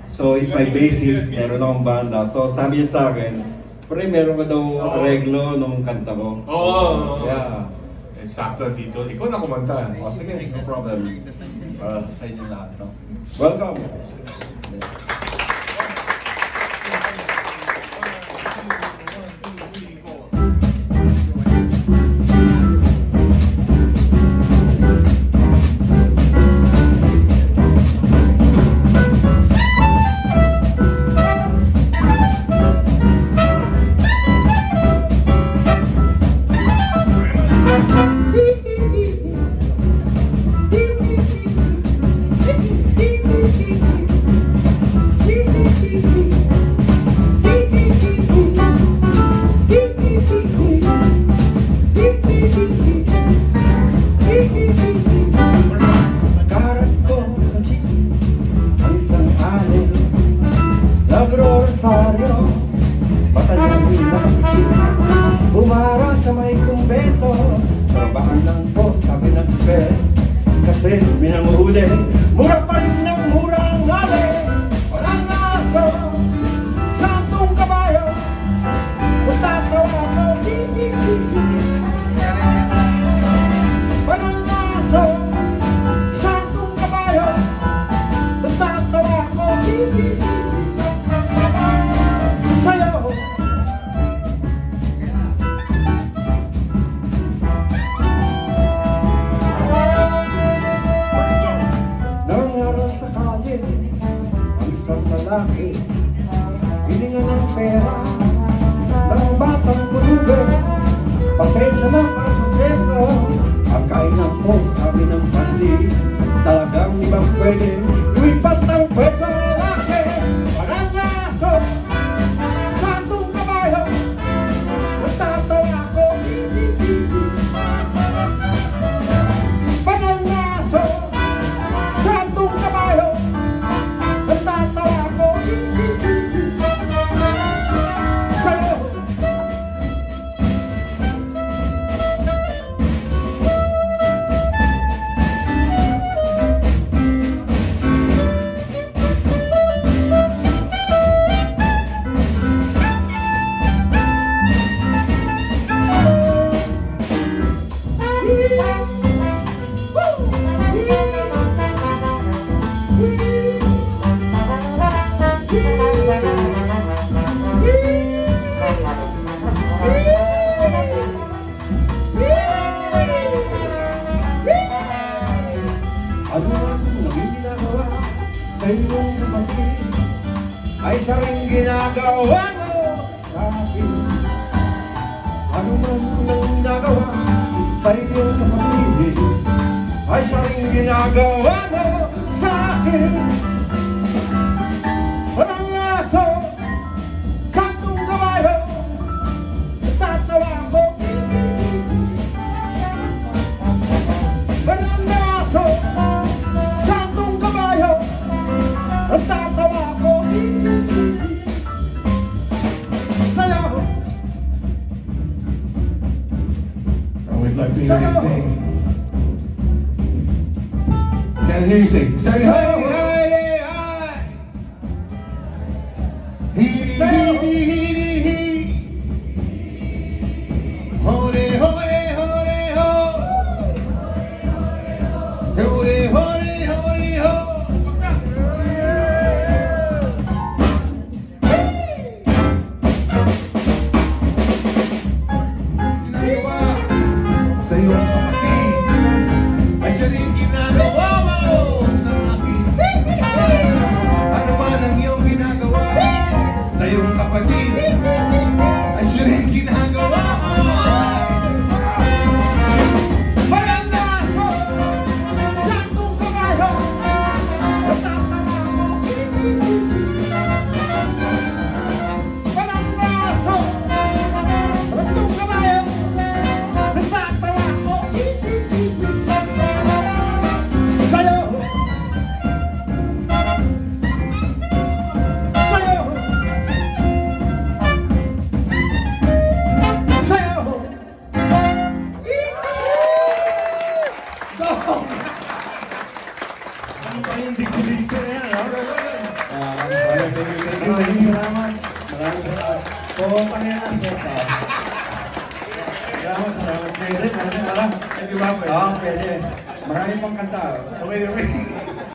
So, he's my bassist, meron akong banda. So, sabi niya sa akin, pre, meron ka daw areglo nung kanta ko. Oo. Yeah. Eh, sakto dito. Ikaw na kumanta. O, sige, no problem. Para sa inyo lahat. No? Welcome! Bumarang sa may kumbento, sa baan lang po sabi ng pe, kasi binanguhuli, mura pa rin ng mura ang ali, walang aso, santong kabayo, matatawa ko, walang aso, santong kabayo, matatawa ko, sayo. Hilingan ng pera ng batang pulubi, pasensya na para sa tempo. Ang kainan ko sabi ng pandi, talagang ibang pwede lumipat ng pwesto ng lalaki. Parang aso, santong kabayo, natatawa ko. Parang aso, santong kabayo, natatawa ko. Ano ang naging ginagawa sa inyong kapatid ay siya rin ginagawa mo sa akin. Ano man ang ginagawa sa inyong kapatid ay siya rin ginagawa mo sa akin. Walang aso, santong kabayo, natatawa ko. Walang aso, santong kabayo, natatawa ko. Sayo. I would like to hear you sing. Can't hear you sing. Say hi, hi, hi. Hee, hee, hee, hee, hee. Hore, hore, hore, ho. Hore, hore, hore, ho. Ginagawa sa iyong kapatid ay siya rin ginagawa mo sa akin. Ano man ang iyong ginagawa sa iyong kapatid Maraming salamat. Maraming salamat. Pumunta niya na. Salamat. Pwede, pwede. Alam, pwede ba? Oo, pwede. Marami pang kanta. Okay, okay.